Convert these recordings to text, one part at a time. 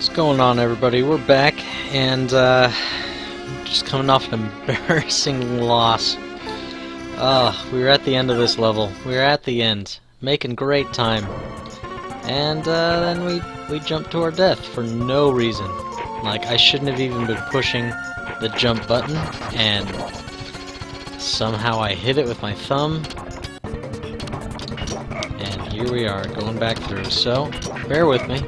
What's going on, everybody? We're back, and just coming off an embarrassing loss. We were at the end of this level. We were at the end, making great time, and then we jumped to our death for no reason. Like, I shouldn't have even been pushing the jump button, and somehow I hit it with my thumb, and here we are, going back through. So, bear with me.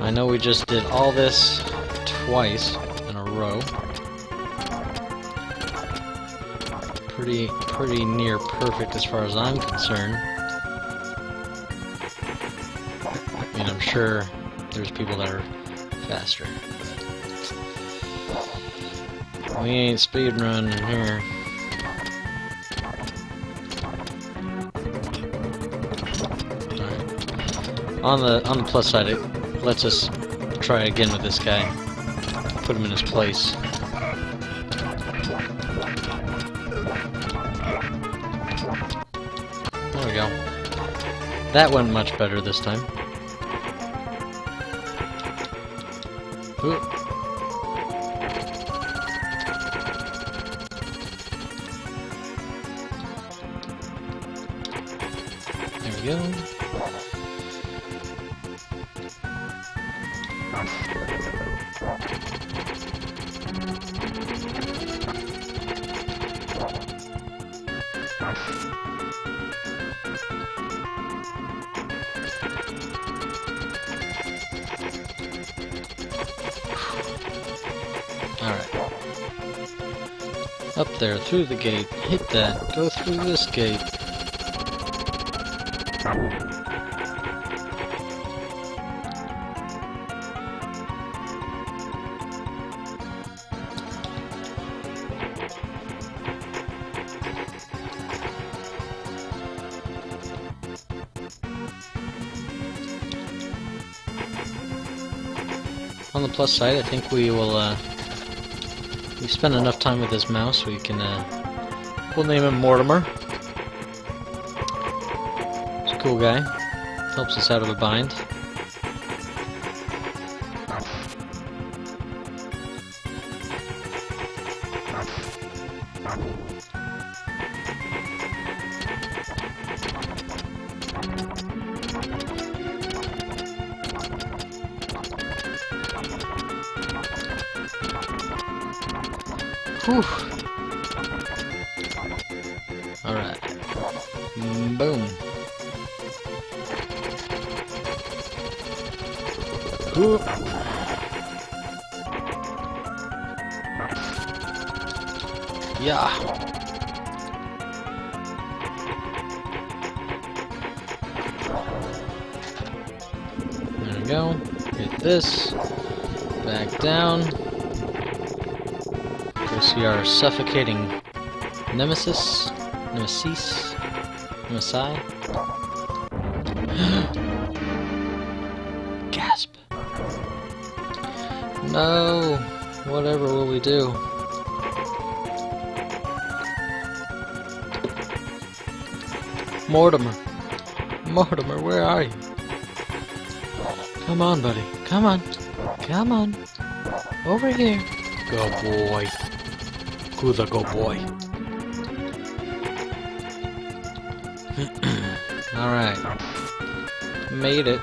I know we just did all this twice in a row. Pretty near perfect as far as I'm concerned. I mean, I'm sure there's people that are faster. But we ain't speedrunning here. Alright. On the plus side, it lets us try again with this guy. Put him in his place. There we go. That went much better this time. Ooh. There we go. Alright. Up there, through the gate. Hit that. Go through this gate. On the plus side, I think we will, we spend enough time with this mouse, we can, we'll name him Mortimer. He's a cool guy. Helps us out of a bind. Whew. Alright. Boom. Whew. Yeah. There we go. Hit this. Back down. Go see our suffocating nemesis. Gasp. No. Whatever will we do? Mortimer. Mortimer, where are you? Come on, buddy. Come on. Come on. Over here. Go boy. Good go boy. Alright. Made it.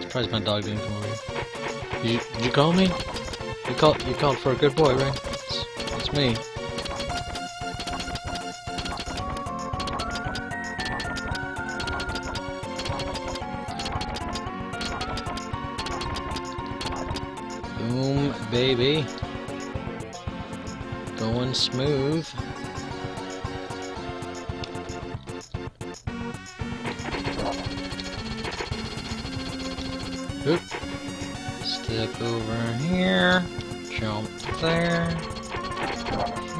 Surprised my dog didn't come over here. Did you call me? You called for a good boy, right? It's me. Boom, baby. Going smooth. Oop. Step over here. Jump there.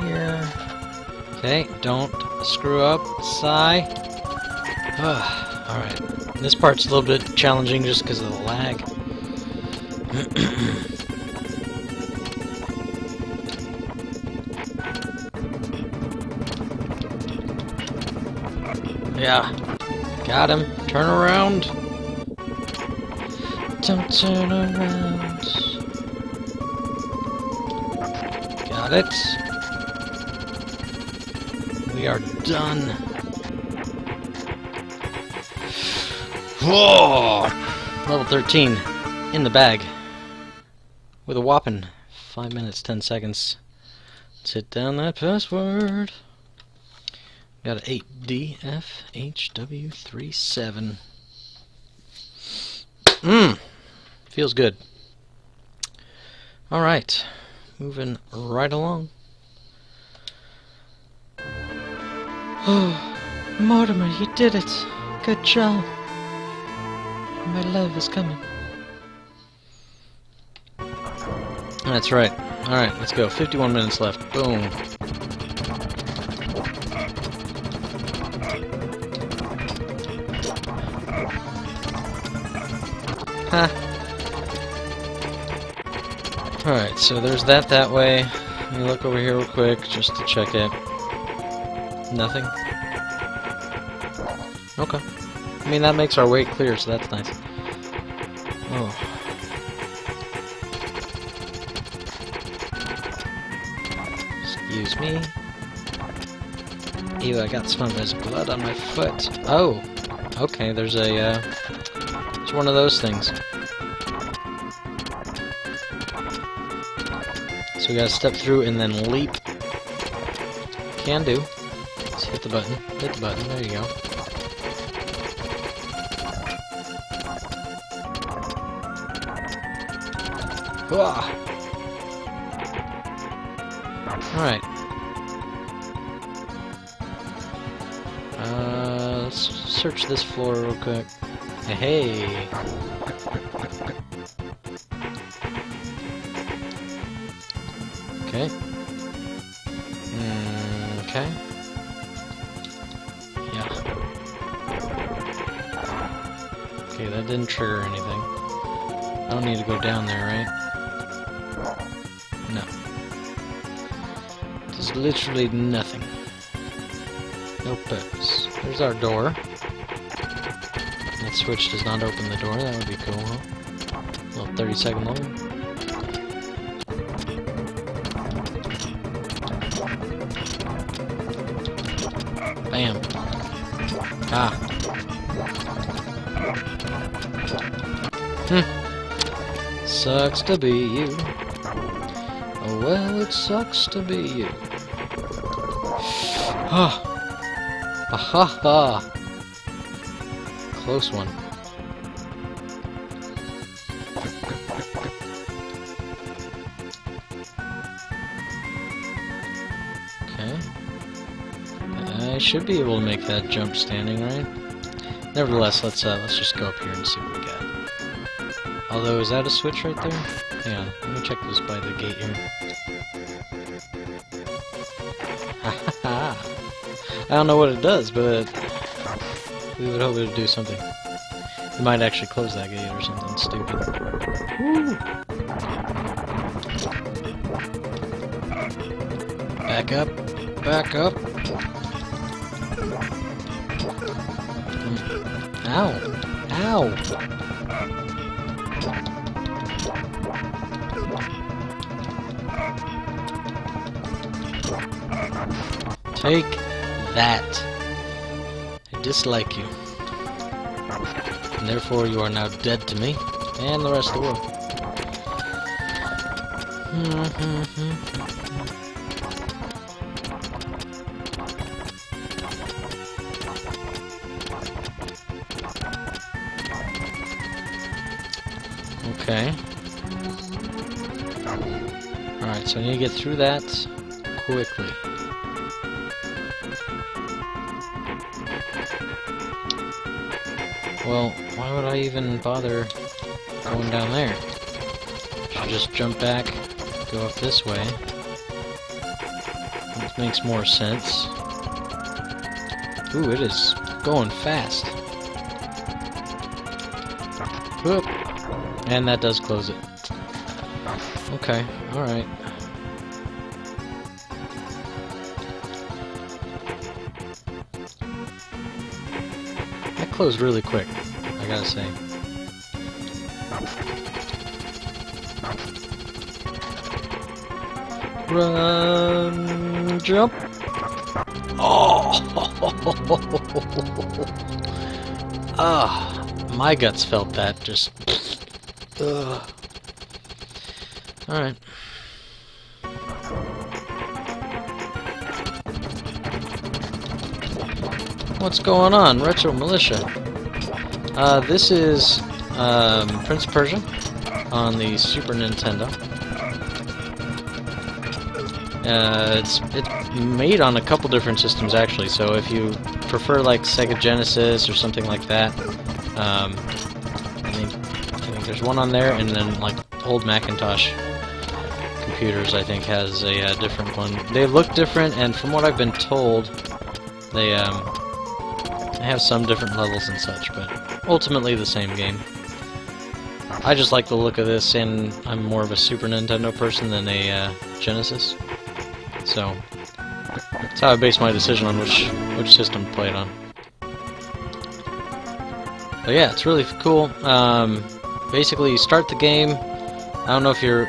Here. Okay, don't screw up. Sigh. Alright. This part's a little bit challenging just because of the lag. Yeah. Got him. Turn around. Don't turn around. Got it. We are done. Whoa! Level 13 in the bag with a whopping 5 minutes 10 seconds. Let's hit down that password. Got an 8DFHW37. Feels good. Alright, moving right along. Oh, Mortimer, you did it. Good job. My love is coming. That's right. Alright, let's go. 51 minutes left. Boom. Ha. Alright, so there's that way. Let me look over here real quick just to check it. Nothing? Okay. I mean, that makes our way clear, so that's nice. Oh. Excuse me. Ew, I got some of his blood on my foot. Oh! Okay, there's a, it's one of those things. So we gotta step through and then leap. Can do. Let's hit the button. Hit the button. There you go. Alright. Let's search this floor real quick. Hey! Okay. Okay. Yeah. Okay, that didn't trigger anything. I don't need to go down there, right? No. There's literally nothing. No purpose. There's our door. That switch does not open the door. That would be cool, huh? A little 30-second long. Bam. Ah. Sucks to be you. Oh well, it sucks to be you. Ah. Ha ha. Close one. Okay. I should be able to make that jump standing, right? Nevertheless, let's just go up here and see what we got. Although, is that a switch right there? Hang on, let me check this by the gate here. Ha ha ha! I don't know what it does, but we would hope it would do something. It might actually close that gate or something stupid. Woo. Back up! Back up! Ow! Ow! Take that. I dislike you. And therefore you are now dead to me and the rest of the world. Okay. Alright, so I need to get through that quickly. Well, why would I even bother going down there? Should just jump back, go up this way. This makes more sense. Ooh, it is going fast. Whoop. And that does close it. Okay, alright. closed really quick, I gotta say. Run, jump. Oh! Ah, my guts felt that. Just. Ugh. All right. What's going on, Retro Militia? This is Prince of Persia on the Super Nintendo. It's made on a couple different systems actually. So if you prefer like Sega Genesis or something like that, I think there's one on there, and then like old Macintosh computers I think has a different one. They look different, and from what I've been told, they have some different levels and such, but ultimately the same game. I just like the look of this, and I'm more of a Super Nintendo person than a Genesis. So that's how I base my decision on which system to play it on. But yeah, it's really cool. Basically, you start the game. I don't know if you're...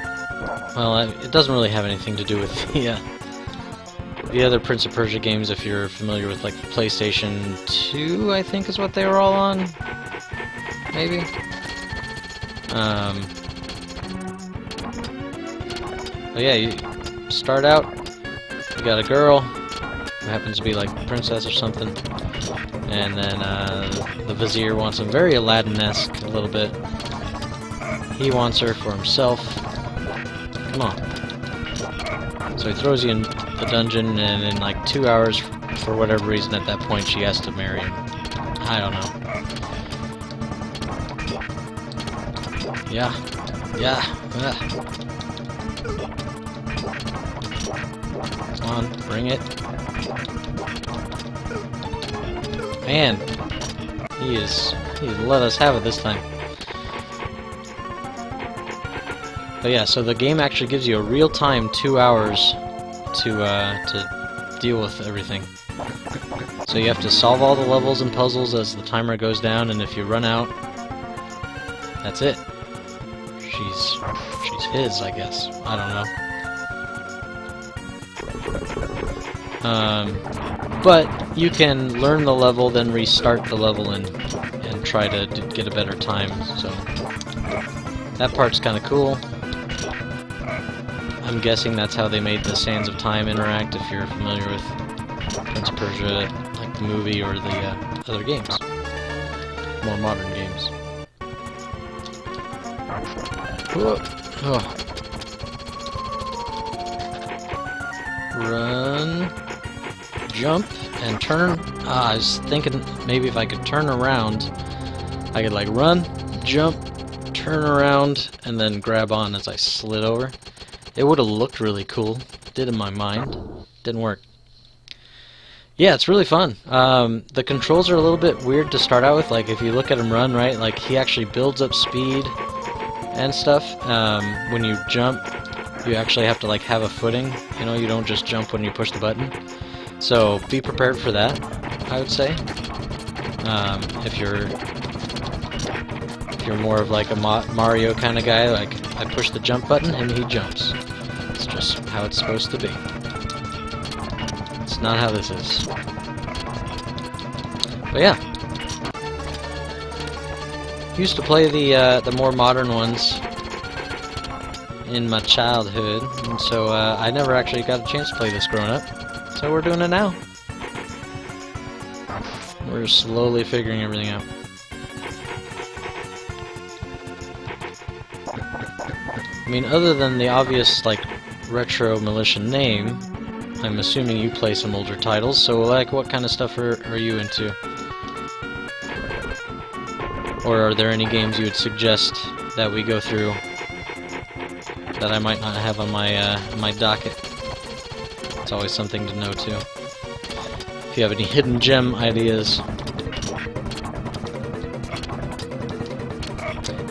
Well, it doesn't really have anything to do with the other Prince of Persia games, if you're familiar with like the PlayStation 2, I think is what they were all on. Maybe. But yeah, you start out, you got a girl who happens to be like a princess or something, and then the vizier wants him, very Aladdin-esque a little bit. He wants her for himself. Come on. So he throws you in the dungeon, and in like 2 hours, for whatever reason, at that point she has to marry him. I don't know. Yeah. Come on, bring it. Man, he's let us have it this time. But yeah, so the game actually gives you a real-time 2 hours to deal with everything. So you have to solve all the levels and puzzles as the timer goes down, and if you run out, that's it. She's his, I guess. I don't know. But you can learn the level, then restart the level and try to get a better time. So that part's kind of cool. I'm guessing that's how they made the Sands of Time interact, if you're familiar with Prince of Persia, like the movie or the other games, more modern games. Oh. Run, jump, and turn. I was thinking maybe if I could turn around, I could like run, jump, turn around, and then grab on as I slid over. It would have looked really cool. Did in my mind. Didn't work. Yeah, it's really fun. The controls are a little bit weird to start out with. Like if you look at him run, right, like he actually builds up speed and stuff. When you jump, you actually have to like have a footing. You know, you don't just jump when you push the button. So be prepared for that, I would say. If you're more of like a Mario kind of guy, like I push the jump button and he jumps. It's just how it's supposed to be. It's not how this is. But yeah. Used to play the more modern ones in my childhood, and so I never actually got a chance to play this growing up. So we're doing it now. We're slowly figuring everything out. I mean, other than the obvious, like, Retro Militia name, I'm assuming you play some older titles, so, like, what kind of stuff are you into? Or are there any games you would suggest that we go through that I might not have on my docket? It's always something to know, too. If you have any hidden gem ideas.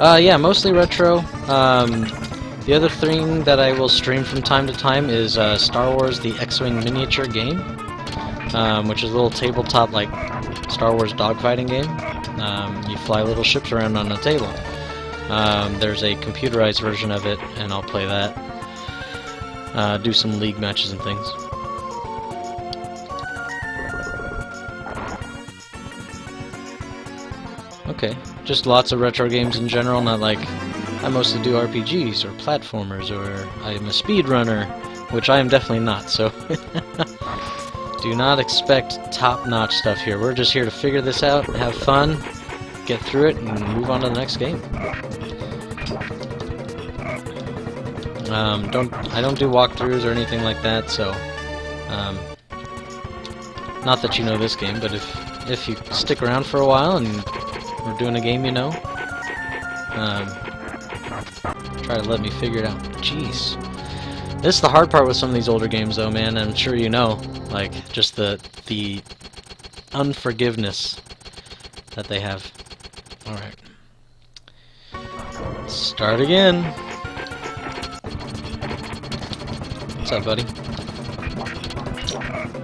Yeah, mostly retro. The other thing that I will stream from time to time is Star Wars the X-Wing miniature game, which is a little tabletop like Star Wars dogfighting game. You fly little ships around on a table. There's a computerized version of it, and I'll play that. Do some league matches and things. Okay, just lots of retro games in general, not like I mostly do RPGs or platformers, or I'm a speedrunner, which I am definitely not, so do not expect top-notch stuff here. We're just here to figure this out, have fun, get through it, and move on to the next game. I don't do walkthroughs or anything like that, so not that you know this game, but if you stick around for a while and we're doing a game, you know, try to let me figure it out. Jeez. This is the hard part with some of these older games, though, man. I'm sure you know, like, just the unforgiveness that they have. Alright. Start again. What's up, buddy?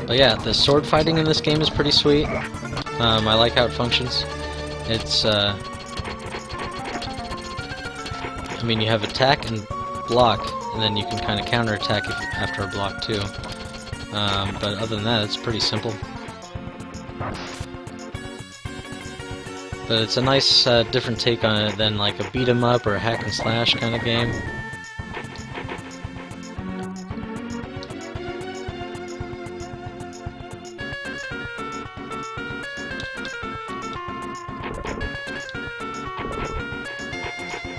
But yeah, the sword fighting in this game is pretty sweet. I like how it functions. It's, I mean, you have attack and block, and then you can kind of counterattack after a block too. But other than that, it's pretty simple. But it's a nice, different take on it than like a beat 'em up or a hack and slash kind of game.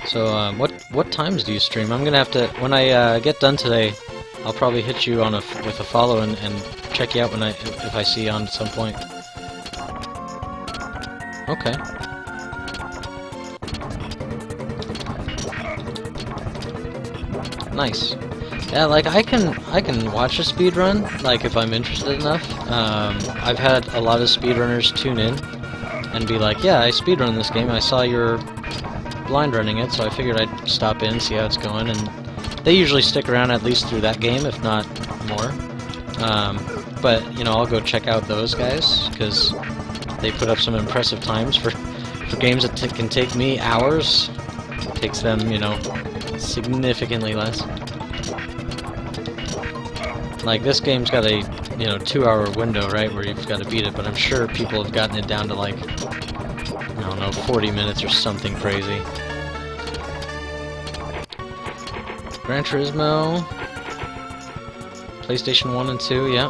So, what times do you stream? I'm gonna have to, when I get done today, I'll probably hit you on with a follow and check you out if I see you on at some point. Okay. Nice. Yeah, like I can watch a speedrun, like if I'm interested enough. I've had a lot of speedrunners tune in and be like, yeah, I speedrun this game, I saw your blind running it, so I figured I'd stop in, see how it's going, and they usually stick around at least through that game, if not more. But, you know, I'll go check out those guys, because they put up some impressive times for games that can take me hours. It takes them, you know, significantly less. Like, this game's got a, you know, 2-hour window, right, where you've got to beat it, but I'm sure people have gotten it down to, like, I don't know, 40 minutes or something crazy. Gran Turismo, PlayStation 1 and 2, yeah.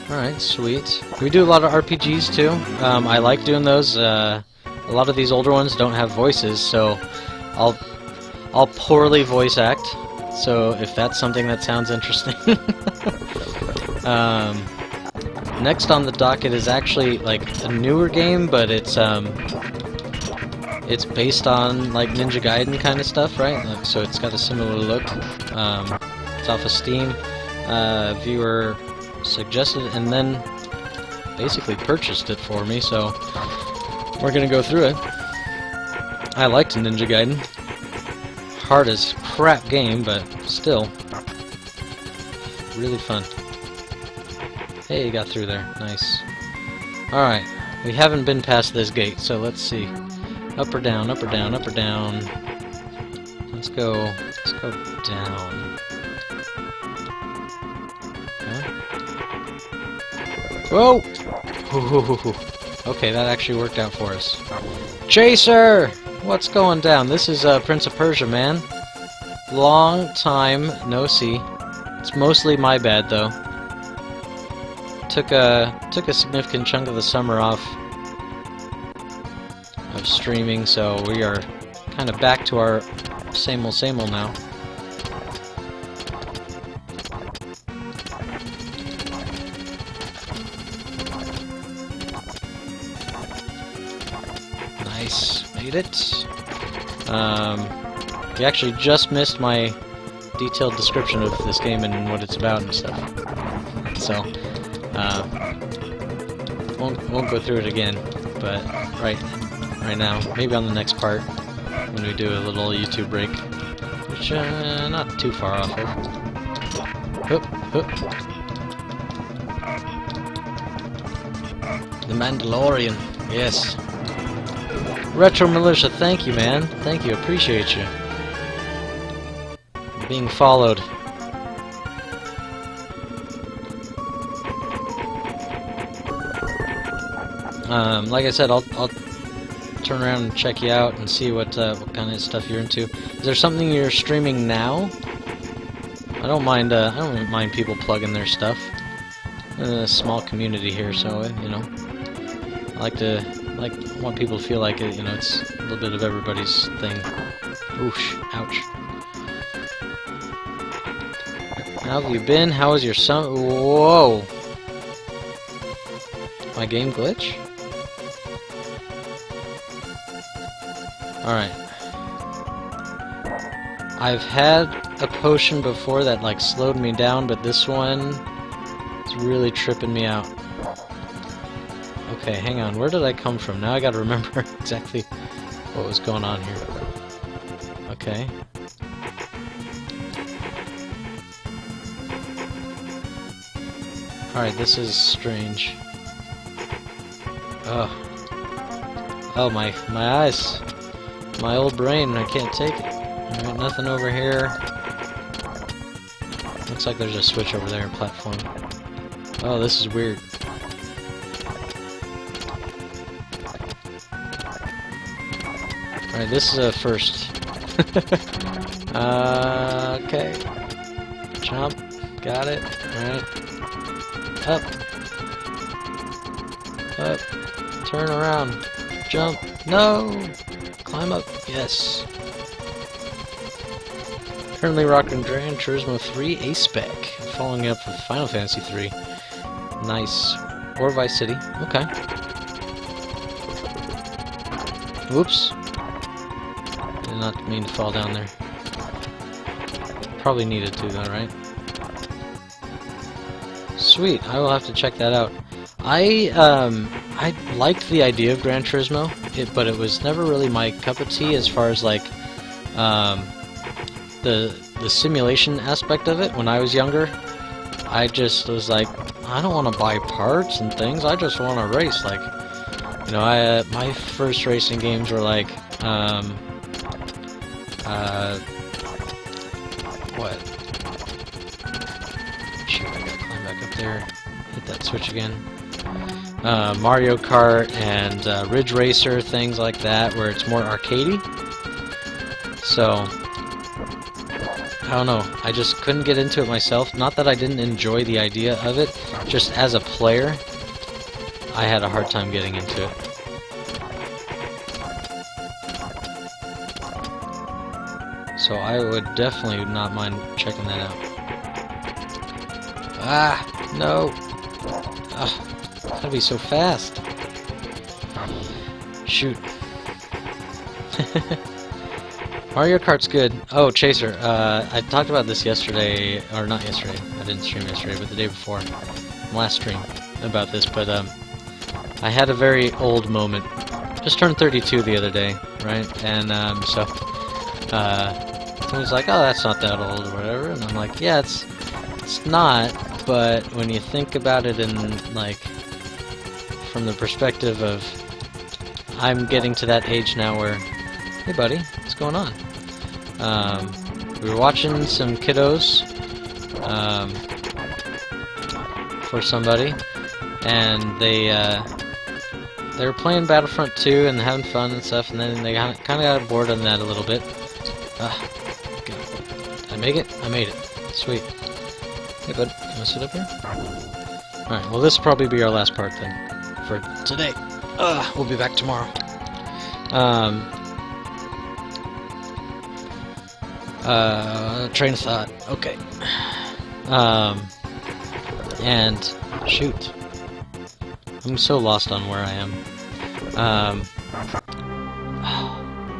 Alright, sweet. We do a lot of RPGs too. I like doing those. A lot of these older ones don't have voices, so I'll poorly voice act. So if that's something that sounds interesting. Next on the docket is actually like a newer game, but it's based on like Ninja Gaiden kind of stuff, right? Like, so it's got a similar look. It's off of Steam. Viewer suggested it and then basically purchased it for me, so we're gonna go through it. I liked Ninja Gaiden. Hard as crap game, but still really fun. Hey, you got through there. Nice. Alright, we haven't been past this gate, so let's see. Up or down, up or down, up or down. Let's go down. Okay. Whoa! Okay, that actually worked out for us. Chaser! What's going down? This is Prince of Persia, man. Long time no see. It's mostly my bad, though. Took a significant chunk of the summer off of streaming, so we are kind of back to our same old now. Nice, made it. You actually just missed my detailed description of this game and what it's about and stuff. So, won't go through it again, but right now, maybe on the next part, when we do a little YouTube break, which not too far off of. Hup, hup. The Mandalorian, yes. Retro Militia, thank you, man. Thank you, appreciate you. Being followed. Like I said, I'll turn around and check you out and see what kind of stuff you're into. Is there something you're streaming now? I don't mind people plugging their stuff. A small community here, so you know, I want people to feel like it. You know, it's a little bit of everybody's thing. Oosh, ouch. How have you been? How was your summer? Whoa! My game glitch? Alright. I've had a potion before that like slowed me down, but this one is really tripping me out. Okay, hang on. Where did I come from? Now I gotta remember exactly what was going on here. Okay. Alright, this is strange. Oh. Oh, my eyes. My old brain, I can't take it. Alright, nothing over here. Looks like there's a switch over there, platform. Oh, this is weird. Alright, this is a first. Okay. Jump. Got it. Alright. Up. Up. Turn around. Jump. No! Climb up. Yes. Currently rocking Gran Turismo 3 A-Spec. Following up with Final Fantasy 3. Nice. Or Vice City. Okay. Whoops. Did not mean to fall down there. Probably needed to though, right? Sweet. I will have to check that out. I liked the idea of Gran Turismo, but it was never really my cup of tea as far as like the simulation aspect of it. When I was younger, I just was like, I don't want to buy parts and things. I just want to race. Like, you know, my first racing games were like what? Shoot, I gotta climb back up there. Hit that switch again. Mario Kart and Ridge Racer, things like that, where it's more arcadey. So, I don't know. I just couldn't get into it myself. Not that I didn't enjoy the idea of it, just as a player, I had a hard time getting into it. So I would definitely not mind checking that out. Ah, no. Ah, it's gotta be so fast. Shoot. Mario Kart's good. Oh, Chaser. I talked about this yesterday, or not yesterday. I didn't stream yesterday, but the day before. Last stream about this, but I had a very old moment. Just turned 32 the other day, right? And so someone's like, "Oh, that's not that old," or whatever, and I'm like, "Yeah, it's not." But when you think about it in like from the perspective of I'm getting to that age now where, hey buddy, what's going on? We were watching some kiddos for somebody, and they were playing Battlefront 2 and having fun and stuff, and then they kind of got bored on that a little bit. Did I make it? I made it. Sweet. Hey bud, you wanna sit up here? Alright, well this will probably be our last part then, for today. We'll be back tomorrow. Train of thought. Okay. And shoot, I'm so lost on where I am.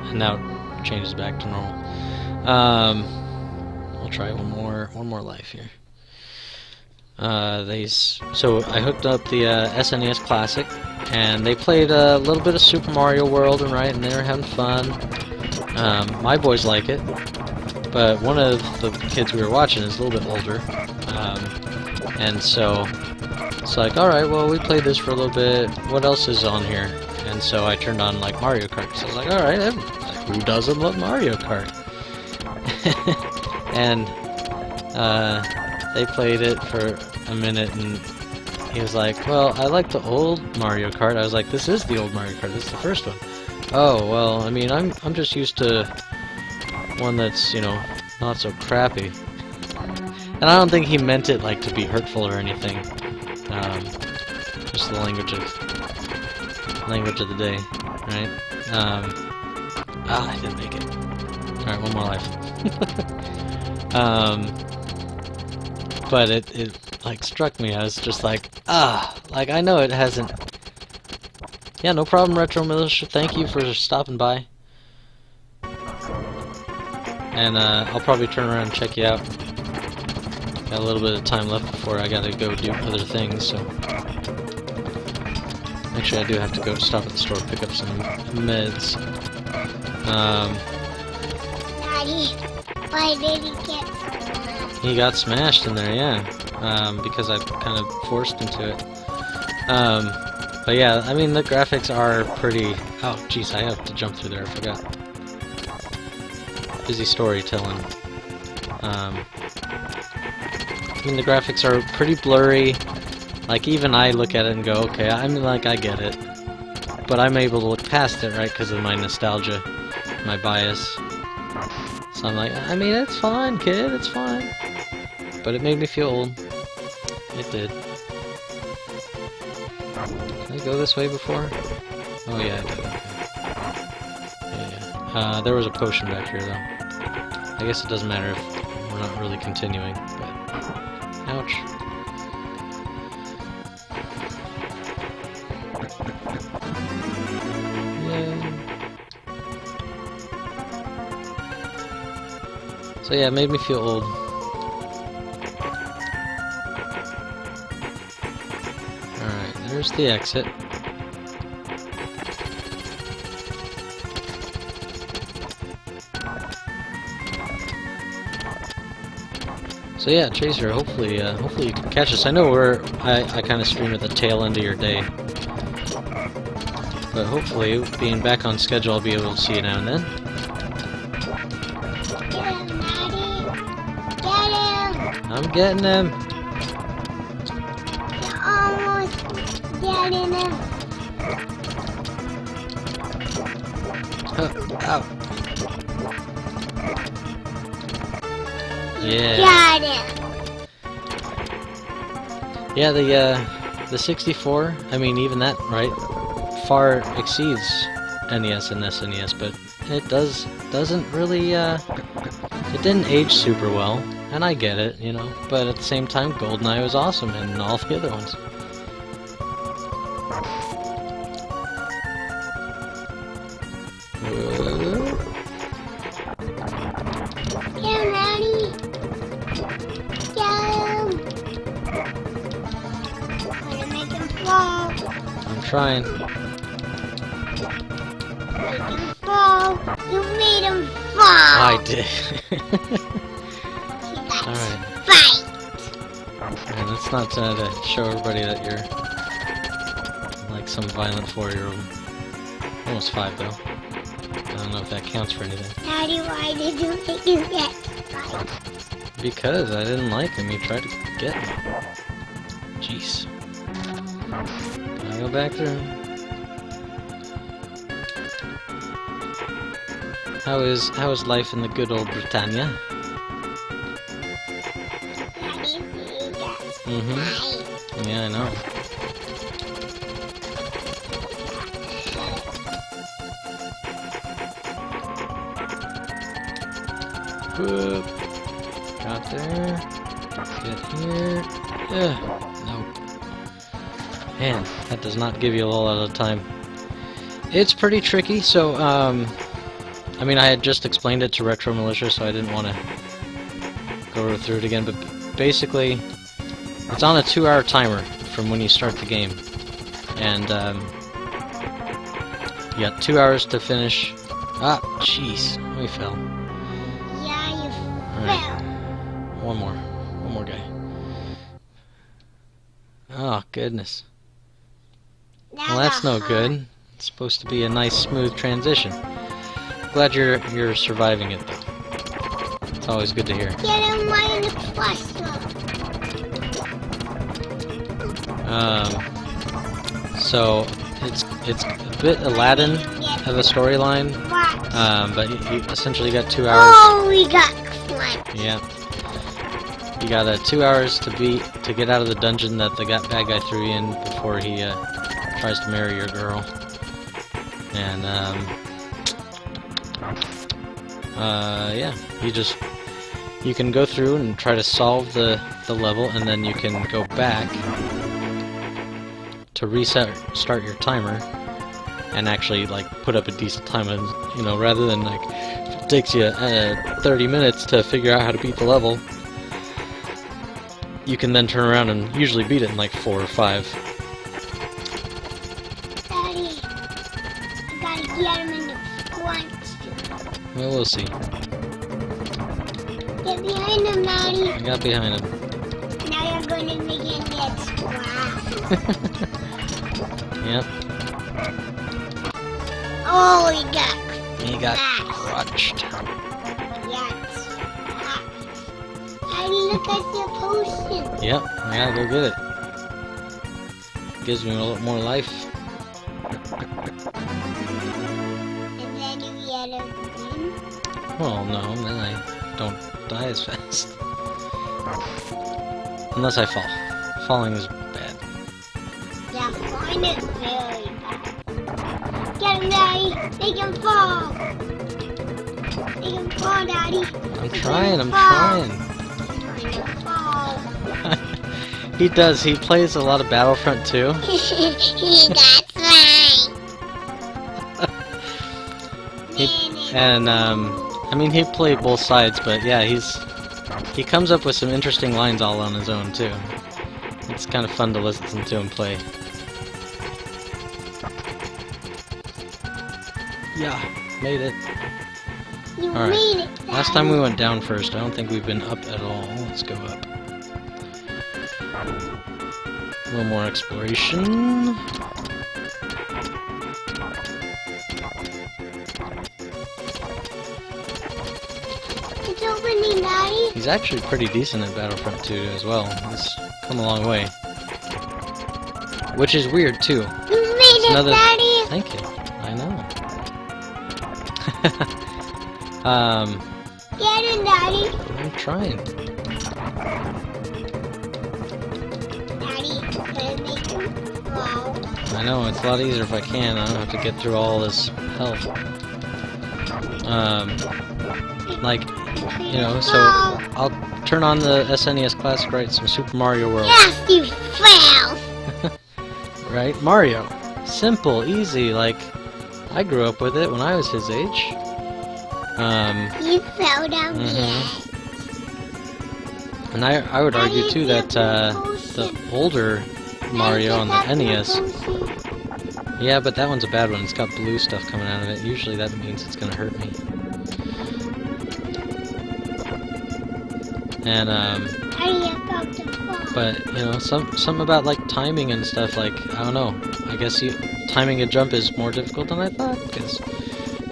And now it changes back to normal. I'll try one more life here. So I hooked up the SNES Classic, and they played a little bit of Super Mario World, and they were having fun. My boys like it. But one of the kids we were watching is a little bit older, and so it's like, alright, well, we played this for a little bit, what else is on here? And so I turned on, like, Mario Kart, so I was like, alright, who doesn't love Mario Kart? And they played it for a minute, and he was like, well, I like the old Mario Kart. I was like, this is the old Mario Kart, this is the first one. Oh, well, I mean, I'm just used to one that's, you know, not so crappy. And I don't think he meant it, like, to be hurtful or anything. Just the language of the day, right? I didn't make it. Alright, one more life. But it like struck me. I was just like, like I know it hasn't. Yeah, no problem, Retro Militia. Thank you for stopping by. And I'll probably turn around and check you out. Got a little bit of time left before I gotta go do other things, so. Actually, I do have to go stop at the store, pick up some meds. Daddy, why did he get smashed? He got smashed in there, yeah. Because I kind of forced into it. But yeah, I mean, the graphics are pretty... Oh, jeez, I have to jump through there, I forgot. Busy storytelling. I mean, the graphics are pretty blurry. Like, even I look at it and go, okay, I mean, like, I get it. But I'm able to look past it, right, because of my nostalgia, my bias. So I'm like, I mean, it's fine, kid, it's fine. But it made me feel old. It did. Did I go this way before? Oh, yeah, I did. Okay. Yeah. There was a potion back here, though. I guess it doesn't matter if we're not really continuing, but... Ouch. So yeah, it made me feel old. Alright, there's the exit. So yeah, Chaser, hopefully you can catch us. I know I kind of stream at the tail end of your day. But hopefully, being back on schedule, I'll be able to see you now and then. I'm getting him! You're almost getting him. Ow. Yeah. Got him. Yeah, the 64, I mean, even that, right, far exceeds NES and SNES, but it doesn't really, it didn't age super well. And I get it, you know, but at the same time, GoldenEye was awesome, and all the other ones. Get him, Daddy. Get him. I'm gonna make him fall. I'm trying. Make him fall. You made him fall. I did. Alright. And let's not try to show everybody that you're like some violent 4-year-old. Almost 5, though. I don't know if that counts for anything. Daddy, why did you make him get fight? Because I didn't like him. He tried to get me. Jeez. Can I go back through? How is life in the good old Britannia? Mm-hmm. Yeah, I know. Whoop. Got there. Get here. Nope. Man, that does not give you a lot of time. It's pretty tricky, so, I mean, I had just explained it to Retro Militia, so I didn't want to go through it again, but basically... It's on a 2-hour timer from when you start the game, and you got 2 hours to finish. Ah, jeez, we fell. Yeah, you one more. One more guy. Oh, goodness. Well, that's no good. It's supposed to be a nice, smooth transition. Glad you're surviving it, though. It's always good to hear. Get him right in the cluster. So it's a bit Aladdin of a storyline, but you essentially got 2 hours. Oh, we got clamped. Yeah. You got 2 hours to get out of the dungeon that the bad guy threw you in before he tries to marry your girl. And yeah, you can go through and try to solve the level, and then you can go back to start your timer and actually like put up a decent time, and you know, rather than like if it takes you 30 minutes to figure out how to beat the level, you can then turn around and usually beat it in like 4 or 5. Daddy, I gotta get him in the front. Well, we'll see. Get behind him, Daddy. I got behind him. Now you're gonna begin that squat. Yep. Oh, He got crushed. Yes. Daddy, look at the potion. Yep, I gotta go get it. Gives me a little more life. And then you get him in. Well, no, then I don't die as fast. Unless I fall. Falling is bad. Yeah, find it very bad. Get him, Daddy. Make him fall. Make him fall, Daddy. I'm trying. Make him fall. He does. He plays a lot of Battlefront too. That's right. I mean, he played both sides, but yeah, he comes up with some interesting lines all on his own too. It's kind of fun to listen to him play. Yeah, made it. You All right. made it, Daddy. Last time we went down first. I don't think we've been up at all. Let's go up. A little more exploration. It's opening, Daddy. He's actually pretty decent at Battlefront 2 as well. He's come a long way. Which is weird too. You made it, Another- Daddy. Thank you. I know. Get in, Daddy. I'm trying. Daddy, can I make him fall? I know, it's a lot easier if I can. I don't have to get through all this health. Like, you know, so I'll turn on the SNES Classic, right? Some Super Mario World. Yes, you fell. Right? Mario. Simple, easy, like, I grew up with it when I was his age. You fell down And I would argue too that the older Mario on the NES, yeah, but that one's a bad one. It's got blue stuff coming out of it. Usually that means it's gonna hurt me. And but you know, something about like timing and stuff. Like I don't know. I guess timing a jump is more difficult than I thought. Because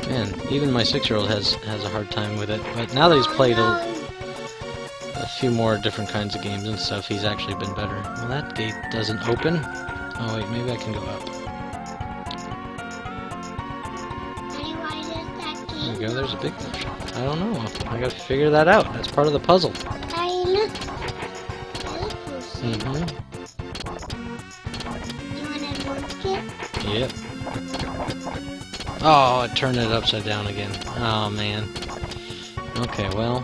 man, even my 6-year-old has a hard time with it. But now that he's played a few more different kinds of games and stuff, he's actually been better. Well, that gate doesn't open. Oh wait, maybe I can go up. There we go. There's a big fish. I don't know. I gotta figure that out. That's part of the puzzle. Mm-hmm. Yep. Oh, it turned it upside down again. Oh, man. Okay, well.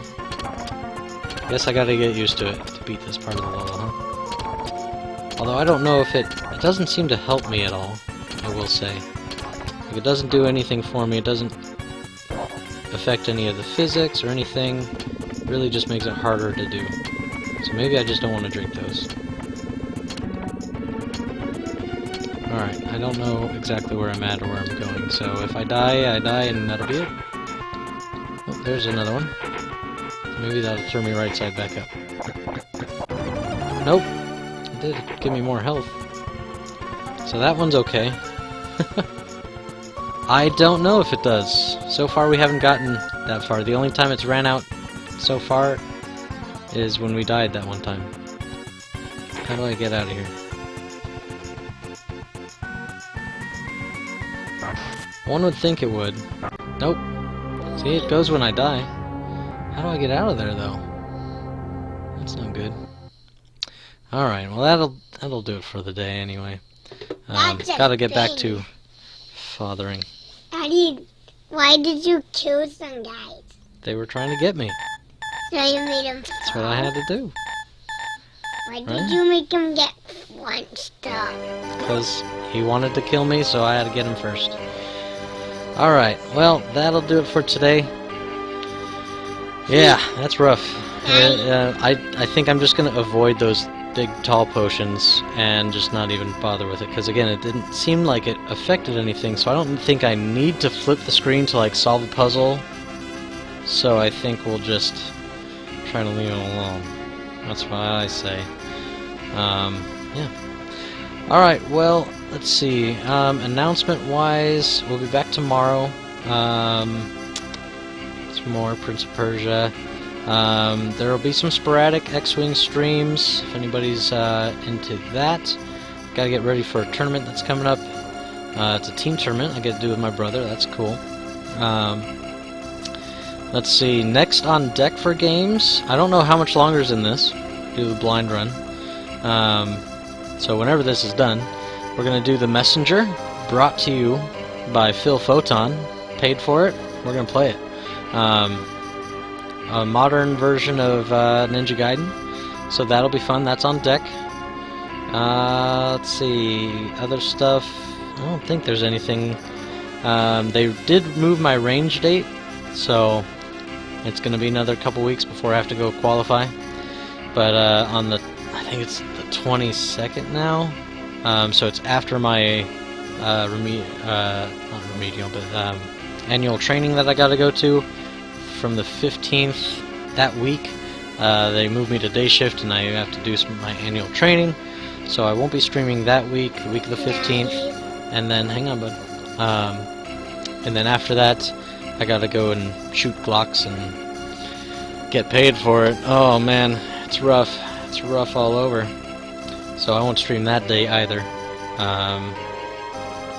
Guess I gotta get used to it to beat this part of the level, huh? Although I don't know if it doesn't seem to help me at all, I will say. Like, it doesn't do anything for me, it doesn't affect any of the physics or anything. It really just makes it harder to do. So maybe I just don't want to drink those. Alright, I don't know exactly where I'm at or where I'm going, so if I die, I die, and that'll be it. Oh, there's another one. maybe that'll turn me right side back up. Nope. It did give me more health. So that one's okay. I don't know if it does. So far we haven't gotten that far. The only time it's ran out so far is when we died that one time. How do I get out of here? One would think it would. Nope. See, it goes when I die. How do I get out of there, though? That's no good. Alright, well that'll do it for the day anyway. Gotta get back to fathering. Daddy, why did you kill some guys? They were trying to get me. So you made them That's what I had to do. Why did you make him get punched up? Because he wanted to kill me, so I had to get him first. Alright, well, that'll do it for today. Yeah, that's rough. I think I'm just going to avoid those big tall potions and just not even bother with it, because again, it didn't seem like it affected anything, so I don't think I need to flip the screen to like solve a puzzle. So I think we'll just try to leave it alone. That's what I say. Yeah. Alright, well, let's see. Announcement-wise, we'll be back tomorrow. Some more Prince of Persia. There will be some sporadic X-Wing streams, if anybody's into that. Gotta get ready for a tournament that's coming up. It's a team tournament I get to do with my brother, that's cool. Let's see, next on deck for games, I don't know how much longer is in this, do the blind run. So whenever this is done, we're going to do The Messenger, brought to you by Phil Photon, paid for it, we're going to play it. A modern version of Ninja Gaiden, so that'll be fun, that's on deck. Let's see, other stuff, I don't think there's anything. They did move my range date, so it's going to be another couple weeks before I have to go qualify. But on the, I think it's the 22nd now, so it's after my not remedial, but annual training that I got to go to from the 15th that week. They moved me to day shift and I have to do my annual training, so I won't be streaming that week, the week of the 15th, and then, hang on bud, and then after that I gotta go and shoot Glocks and get paid for it. Oh man, it's rough. It's rough all over. So I won't stream that day either.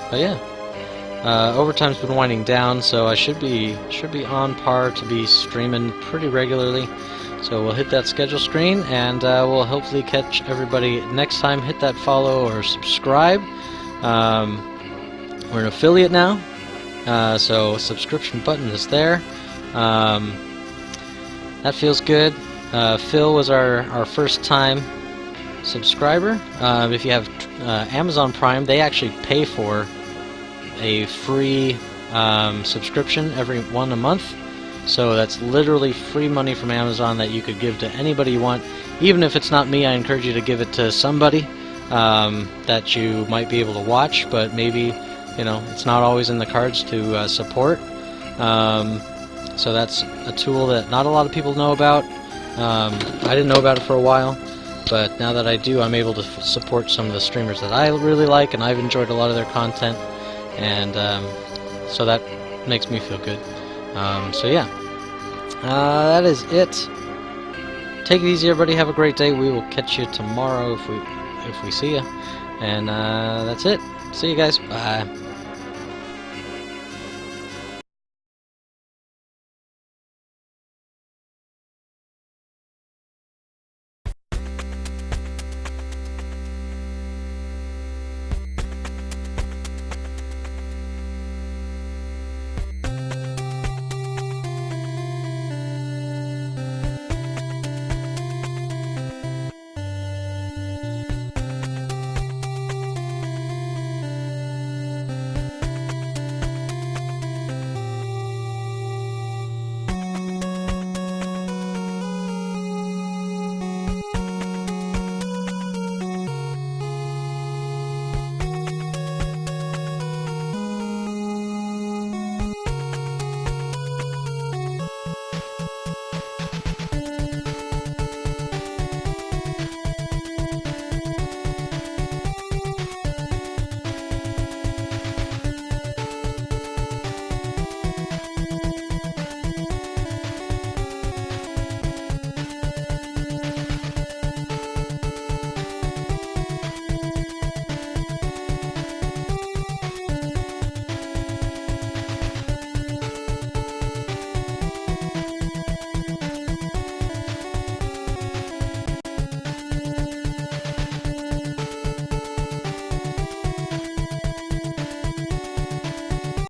But yeah, overtime's been winding down, so I should be on par to be streaming pretty regularly. So we'll hit that schedule screen, and we'll hopefully catch everybody next time. Hit that follow or subscribe. We're an affiliate now. So subscription button is there. That feels good. Phil was our first time subscriber. If you have Amazon Prime, they actually pay for a free subscription every one a month. So that's literally free money from Amazon that you could give to anybody you want. Even if it's not me, I encourage you to give it to somebody that you might be able to watch, but maybe, you know, it's not always in the cards to support. So that's a tool that not a lot of people know about. I didn't know about it for a while, but now that I do, I'm able to support some of the streamers that I really like, and I've enjoyed a lot of their content, and so that makes me feel good. So yeah, that is it. Take it easy, everybody. Have a great day. We will catch you tomorrow if we see you, and that's it. See you guys. Bye.